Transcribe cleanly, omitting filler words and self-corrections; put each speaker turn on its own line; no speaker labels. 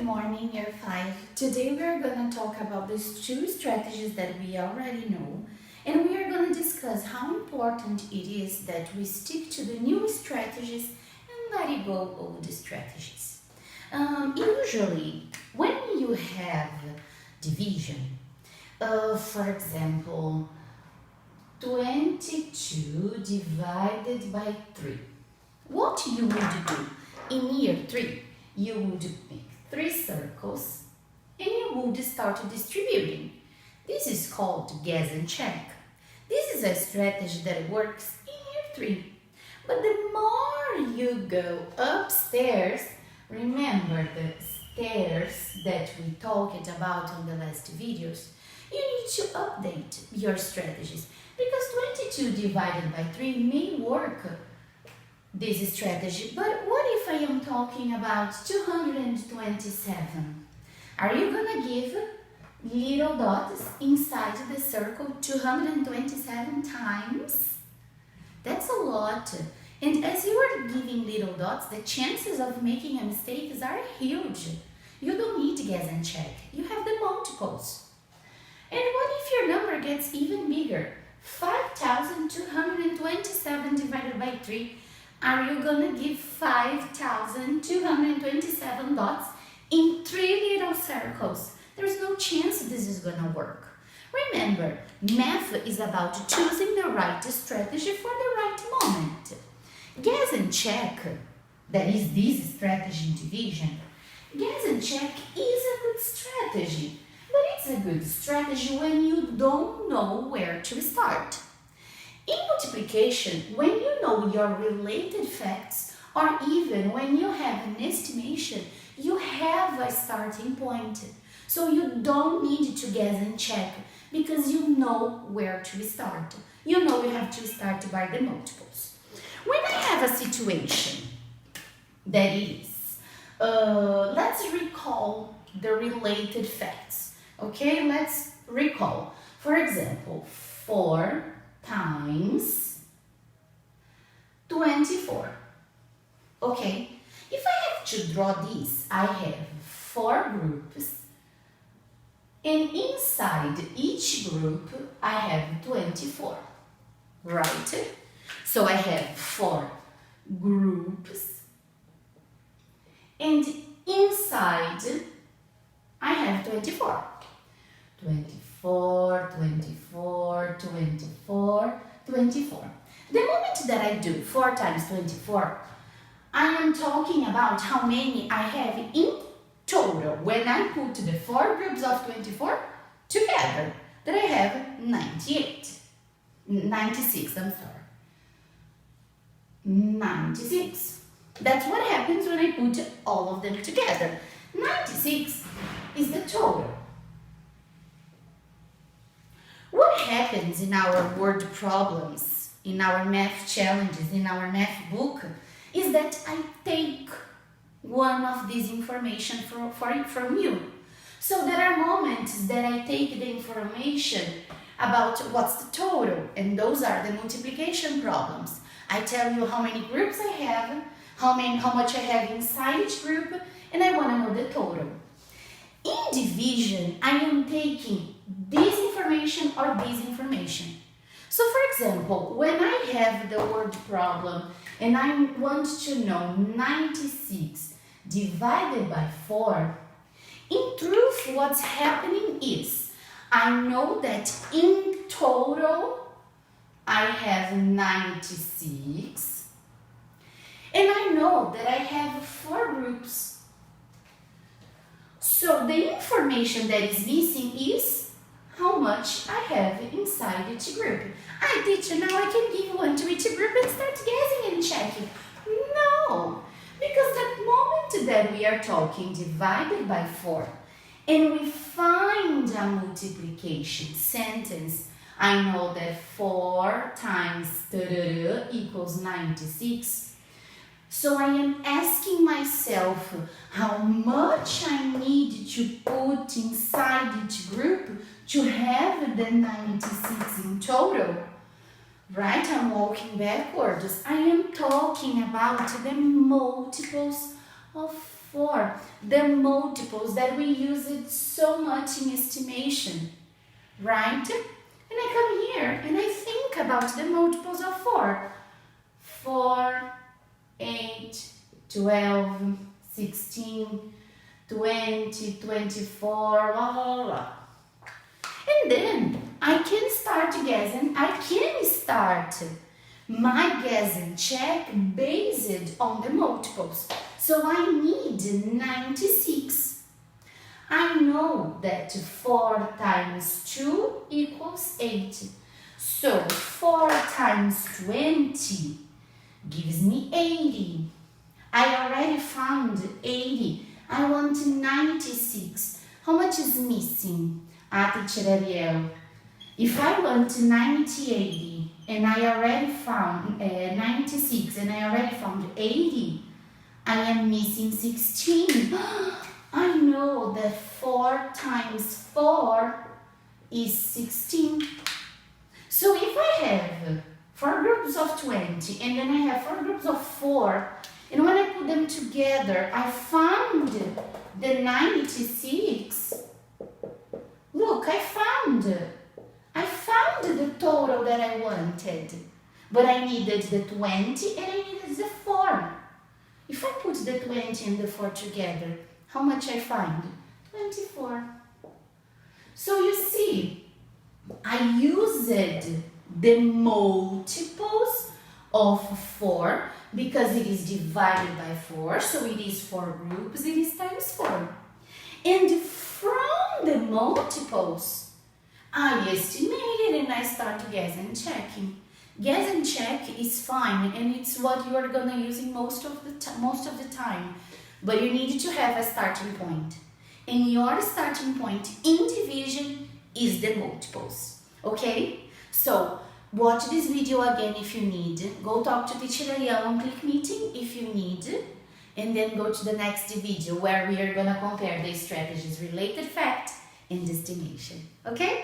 morning, year 5. Today we are going to talk about these two strategies that we already know, and we are going to discuss how important it is that we stick to the new strategies and let it go old strategies. Usually, when you have division, for example, 22 divided by 3, what you would do in year 3? You would make 3 circles and you would start distributing. This is called guess and check. This is a strategy that works in year 3. But the more you go upstairs, remember the stairs that we talked about on the last videos, you need to update your strategies because 22 divided by 3 may work this strategy, but what if I am talking about 227? Are you gonna give little dots inside the circle 227 times? That's a lot. And as you are giving little dots, the chances of making a mistake are huge. You don't need to guess and check. You have the multiples. And what if your number gets even bigger? 5,227 divided by 3. Are you gonna give 5,227 dots in 3 little circles? There's no chance this is gonna work. Remember, math is about choosing the right strategy for the right moment. Guess and check, that is this strategy in division. Guess and check is a good strategy, but it's a good strategy when you don't know where to start. In multiplication, when you know your related facts, or even when you have an estimation, you have a starting point. So you don't need to guess and check because you know where to start. You know you have to start by the multiples. When I have a situation that is, let's recall the related facts. Okay, let's recall. For example, 4 times 24. Okay, if I have to draw this, I have 4 groups, and inside each group I have 24, right? So I have 4 groups, and inside I have 24. 24, 24, 24, 24. The moment that I do 4 times 24, I am talking about how many I have in total when I put the 4 groups of 24 together, that I have 96, I'm sorry. 96. That's what happens when I put all of them together. 96 is the total. What happens in our word problems, in our math challenges, in our math book, is that I take one of these information from you. So there are moments that I take the information about what's the total, and those are the multiplication problems. I tell you how many groups I have, how much I have inside each group, and I want to know the total. In division, I am taking this information or this information. So for example, when I have the word problem and I want to know 96 divided by 4, in truth what's happening is I know that in total I have 96, and I know that I have 4 groups. So the information that is missing is how much I have inside each group. Teacher, now I can give one to each group and start guessing and checking. No, because that moment that we are talking divided by 4 and we find a multiplication sentence, I know that 4 times equals 96. So I am asking myself how much I need to put inside each group to have the 96 in total. Right? I'm walking backwards. I am talking about the multiples of 4, the multiples that we use it so much in estimation, right? And I come here and I think about the multiples of 4. 4, 8, 12, 16, 20, 24, blah, blah, blah. And then I can start guessing. I can start my guess and check based on the multiples. So I need 96. I know that 4 times 2 equals 8. So 4 times 20 gives me 80. I already found 80. I want 96. How much is missing? Teacher Ariel, if I want 90, 80, and I already found 96, and I already found 80, I am missing 16. I know that 4 times 4 is 16. So if I have 4 groups of 20, and then I have 4 groups of 4, and when I put them together, I found the 96. Look, I found the total that I wanted, but I needed the 20 and I needed the 4. If I put the 20 and the 4 together, how much I find? 24. So you see, I used the multiples of 4 because it is divided by 4, so it is 4 groups, it is times 4. And from the multiples, I estimated and I start guess and checking. Guess and check is fine, and it's what you are gonna use in most of the time. But you need to have a starting point, and your starting point in division is the multiples. Okay? So watch this video again if you need. Go talk to Teacher Ariel on Click Meeting if you need. And then go to the next video where we are going to compare the strategies related fact and estimation. Okay?